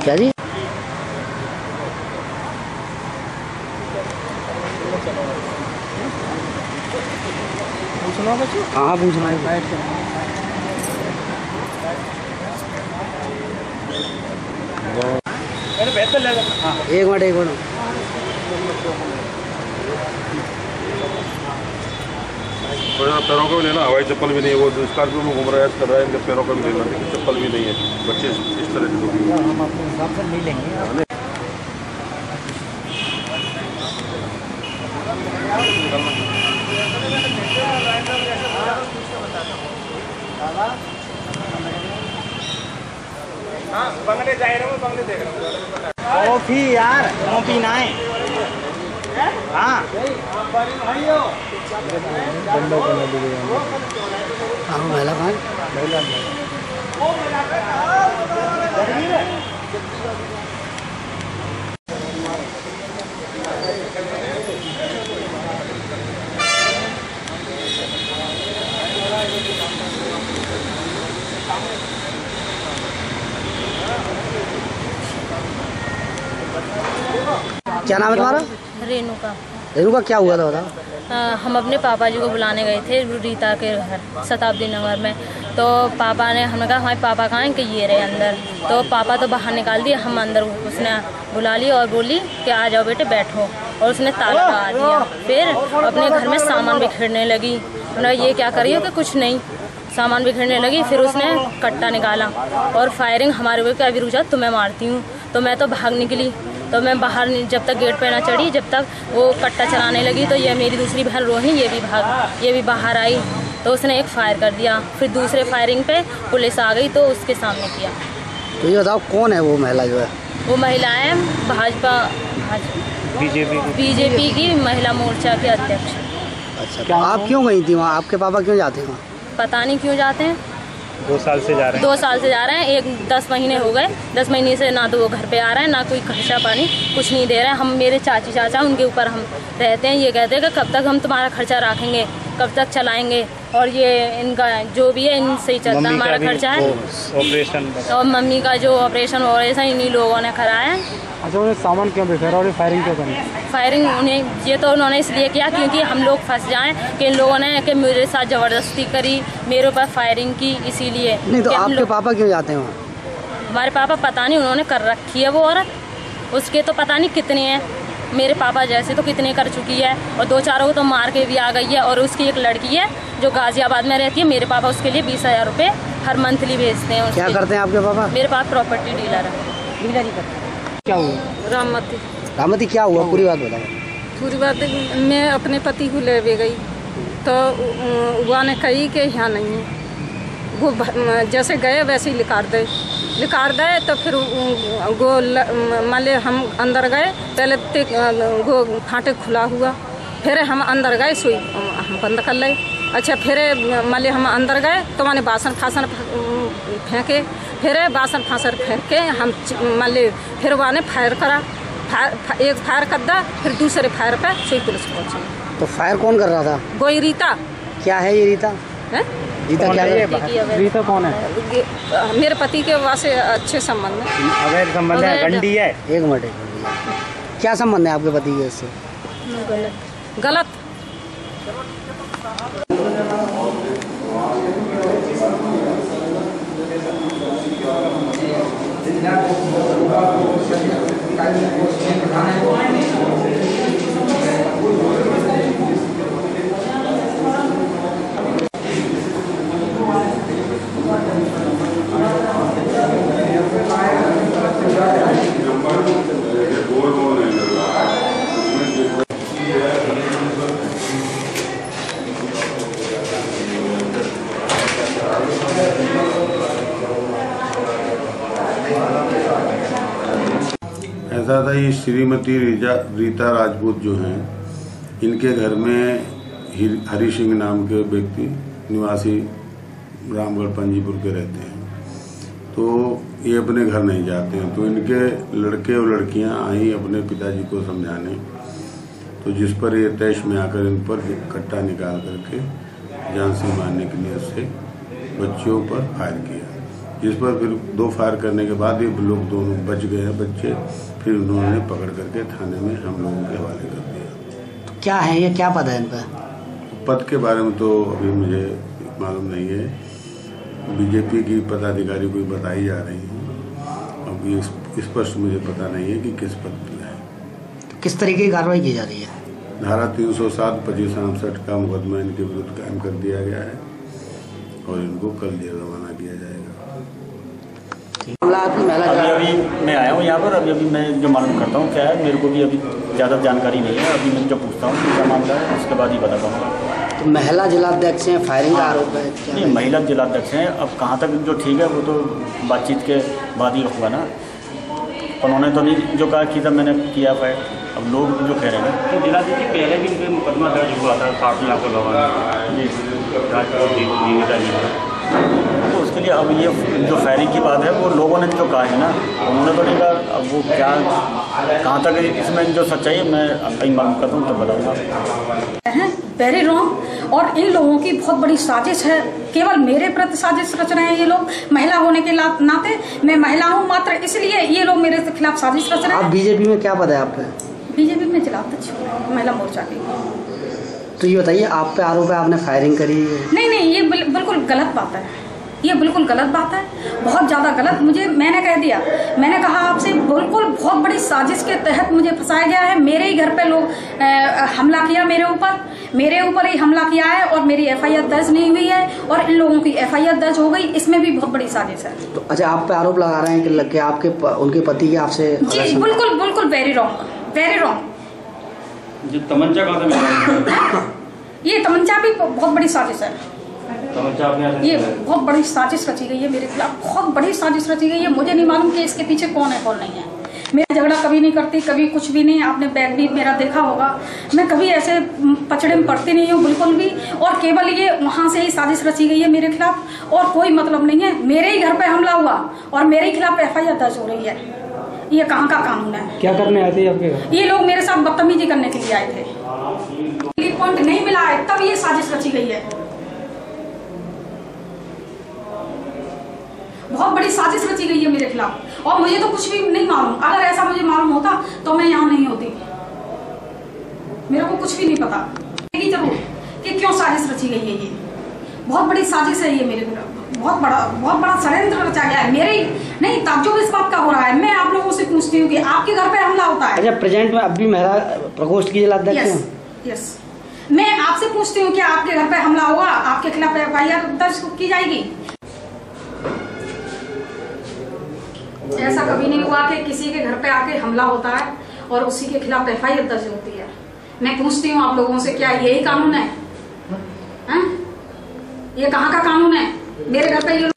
क्या जी? हाँ पूछना है। एक मिनट पैरों का भी लेना, हवाई चप्पल भी नहीं है, वो स्कॉर्पियो में घूम रहा है, कर रहा है, इनके पैरों का भी लेना, लेकिन चप्पल भी नहीं है। बच्चे इस तरह से हम अपने हिसाब से मिलेंगे। हाँ बंगले जा रहे हो, बंगले देख रहा हूँ। कॉफी यार, कॉफी ना है। हाँ महिला कहाँ? क्या नाम है तुम्हारा? रेणुका। रेणुका, क्या हुआ था बताओ? हम अपने पापा जी को बुलाने गए थे रीता के घर शताब्दी नगर में। तो पापा ने, हमने कहा हमारे पापा कहाँ हैं कि ये रहे अंदर। तो पापा तो बाहर निकाल दिए, हम अंदर, उसने बुला लिया और बोली कि आ जाओ बेटे बैठो, और उसने ताला लगा दिया। फिर अपने घर में सामान बिखेरने लगी। उन्होंने ये क्या करी हो कि कुछ नहीं, सामान बिखेरने लगी। फिर उसने कट्टा निकाला और फायरिंग हमारे ऊपर, क्या अभी रुक जा तुम्हें मारती हूँ। तो मैं तो भाग निकली, तो मैं बाहर जब तक गेट पे ना चढ़ी, जब तक वो कट्टा चलाने लगी, तो ये मेरी दूसरी बहन रोहिणी ये भी बाहर आई, तो उसने एक फायर कर दिया। फिर दूसरे फायरिंग पे पुलिस आ गई, तो उसके सामने किया। तो ये बताओ कौन है वो महिला जो है? वो महिलाएं भाजपा बीजेपी की महिला मोर्चा के अध्यक्ष। अच्छा, तो आप क्यों गई थी वहाँ? आपके पापा क्यों जाते हैं वहाँ? पता नहीं क्यों जाते हैं। 2 साल से जा रहे हैं। 2 साल से जा रहे हैं। 10 महीने हो गए। 10 महीने से ना तो वो घर पे आ रहा है, ना कोई खर्चा पानी कुछ नहीं दे रहा है। हम, मेरे चाची चाचा, उनके ऊपर हम रहते हैं। ये कहते हैं कि कब तक हम तुम्हारा खर्चा रखेंगे, कब तक चलाएंगे, और ये इनका जो भी है इनसे ही चलता है हमारा खर्चा है। ऑपरेशन और मम्मी का जो ऑपरेशन इन्हीं लोगों ने कराया है। अच्छा, उन्हें सामान क्यों बिखेरा और फायरिंग क्यों करी? फायरिंग उन्हें, ये तो उन्होंने इसलिए किया क्योंकि हम लोग फंस जाएं, कि इन लोगों ने कि मेरे साथ ज़बरदस्ती करी, मेरे ऊपर फायरिंग की, इसीलिए। नहीं तो आपके पापा क्यों जाते हैं वहाँ? हमारे पापा पता नहीं, उन्होंने कर रखी है वो औरत, उसके तो पता नहीं कितने हैं। मेरे पापा जैसे तो कितने कर चुकी है, और 2-4 को तो मार के भी आ गई है। और उसकी एक लड़की है जो गाजियाबाद में रहती है, मेरे पापा उसके लिए 20,000 रुपये हर मंथली भेजते हैं। क्या करते हैं आपके पापा? मेरे पापा प्रॉपर्टी डीलर है। डीलर ही करते हैं। क्या हुआ? रामती, क्या हुआ? पूरी बात बताओ। पूरी बात, मैं अपने पति को ले गई, तो वहाँ ने कही कि यहाँ नहीं है। वो जैसे गए वैसे ही लिकार दे, तो फिर वो मान लिया हम अंदर गए, पहले वो फाटक खुला हुआ, फिर हम अंदर गए, सुई हम बंद कर ले। अच्छा, फिर मान लिया हम अंदर गए तो मैंने बासन फासन फेंके, फिर बासन फासन फेंक के हम मान लिया, फिर वहाँ ने फायर करा, एक फायर कर दा, फिर दूसरे फायर पे सुई पुलिस पहुँची। तो फायर कौन कर रहा था? कोई रीता। क्या है ये रीता? है रीता क्या है? रीता कौन है? मेरे पति के वहाँ से अच्छे संबंध है। अवैध संबंध है, गंडी है। एक मिनट, क्या संबंध है आपके पति के इससे? गलत। ऐसा था, ये श्रीमती रीता राजपूत जो हैं, इनके घर में हरि सिंह नाम के व्यक्ति निवासी रामगढ़ पंजीपुर के रहते हैं। तो ये अपने घर नहीं जाते हैं। तो इनके लड़के और लड़कियां आई अपने पिताजी को समझाने, तो जिस पर ये तैश में आकर इन पर कट्टा निकाल करके जान से मारने की नीयत से बच्चियों पर फायर किया, जिस पर फिर 2 फायर करने के बाद ये लोग दोनों बच गए हैं बच्चे। फिर उन्होंने पकड़ करके थाने में हम लोगों के हवाले कर दिया। तो क्या है ये, क्या पद है इनका? पद के बारे में तो अभी मुझे मालूम नहीं है। बीजेपी की पदाधिकारी कोई बताई जा रही है, अब ये स्पष्ट मुझे पता नहीं है कि किस पद पर है। तो किस तरीके की कार्रवाई की जा रही है? धारा 307 2568 का मुकदमा इनके विरुद्ध कायम कर दिया गया है और इनको कल जेल रवाना किया जाएगा। अभी मैं आया हूँ यहाँ पर, अभी मैं जो मालूम करता हूँ क्या है, मेरे को भी अभी ज़्यादा जानकारी नहीं है। अभी मैं जो पूछता हूँ क्या मामला है उसके बाद ही बता पाऊँगा। तो महिला जिलाध्यक्ष हैं, फायरिंग का आरोप है? नहीं, महिला जिलाध्यक्ष हैं। अब कहाँ तक जो ठीक है वो तो बातचीत के बाद ही होगा ना। उन्होंने तो नहीं जो कहा कि तब मैंने किया फायर, अब लोग जो कह रहे हैं। तो जिलाधिकारी पहले भी इनके मुकदमा दर्ज हुआ था 60 लाख को लगा जी, तो उसके लिए अब ये जो फायरिंग की बात है वो लोगों ने जो कहा है ना, उन्होंने तो नहीं कहा। अब वो क्या कहाँ तक इसमें जो सच्चाई है मैं कहीं मालूम करता हूँ तब बताऊँगा। Very wrong. और इन लोगों की बहुत बड़ी साजिश है, केवल मेरे प्रति साजिश रच रहे हैं ये लोग। महिला होने के नाते मैं महिला हूँ मात्र, इसलिए ये लोग मेरे खिलाफ साजिश रच रहे हैं। आप बीजेपी में क्या पद है आपका? बीजेपी में जिलाध्यक्ष महिला मोर्चा की। तो ये बताइए, आप पे आरोप है आपने फायरिंग करी है? नहीं, ये बिल्कुल गलत बात है, ये बिल्कुल गलत बात है, बहुत ज़्यादा गलत। मैंने कह दिया, मैंने कहा आपसे बिल्कुल बहुत बड़ी साजिश के तहत मुझे फंसाया गया है। मेरे ही घर पे लोग हमला किया, मेरे ऊपर ही हमला किया है और मेरी FIR दर्ज नहीं हुई है और इन लोगों की FIR दर्ज हो गई। इसमें भी बहुत बड़ी साजिश है। तो अच्छा, आप पे आरोप लगा रहे हैं कि आपके उनके पति की आपसे? जी बिल्कुल वेरी रॉन्ग। जो तमंचा कहाँ से मिला? ये तमंचा भी बहुत बड़ी साजिश है। तमंचा आपने ये बहुत बड़ी साजिश रची गई है मेरे खिलाफ, बहुत बड़ी साजिश रची गई है। मुझे नहीं मालूम कि इसके पीछे कौन है कौन नहीं है। मैं झगड़ा कभी नहीं करती, कभी कुछ भी नहीं। आपने बैग भी मेरा देखा होगा, मैं कभी ऐसे पचड़े में पड़ती नहीं हूँ बिल्कुल भी। और केवल ये वहाँ से ही साजिश रची गई है मेरे खिलाफ और कोई मतलब नहीं है। मेरे ही घर पे हमला हुआ और मेरे ही खिलाफ FIR दर्ज हो रही है। ये कहाँ का कानून है? क्या करने आए थे आपके घर? ये लोग मेरे साथ बदतमीजी करने के लिए आए थे। पॉइंट नहीं मिला है तब ये साजिश रची गई है। बहुत बड़ी साजिश रची गई है मेरे खिलाफ और मुझे तो कुछ भी नहीं मालूम। अगर ऐसा मुझे मालूम होता तो मैं यहाँ नहीं होती। मेरे को कुछ भी नहीं पता जरूर कि क्यों साजिश रची गई है। ये बहुत बड़ी साजिश है ये मेरे खिलाफ, बहुत बड़ा षड्यंत्र रचा गया है। मेरे नहीं ताज्जुब इस बात का हो रहा है। मैं आप लोगों से पूछती हूँ कि आपके घर पे हमला होता है? अच्छा, प्रेजेंट में अभी महिला प्रकोष्ठ की जिलाध्यक्ष हैं? यस। मैं आपसे पूछती हूँ कि आपके घर पे हमला हुआ, आपके खिलाफ FIR दर्ज की जाएगी? ऐसा कभी नहीं हुआ कि किसी के घर पे आके हमला होता है और उसी के खिलाफ FIR दर्ज होती है। मैं पूछती हूँ आप लोगों से, क्या यही कानून है? ये कहाँ का कानून है? मेरे घर पे ये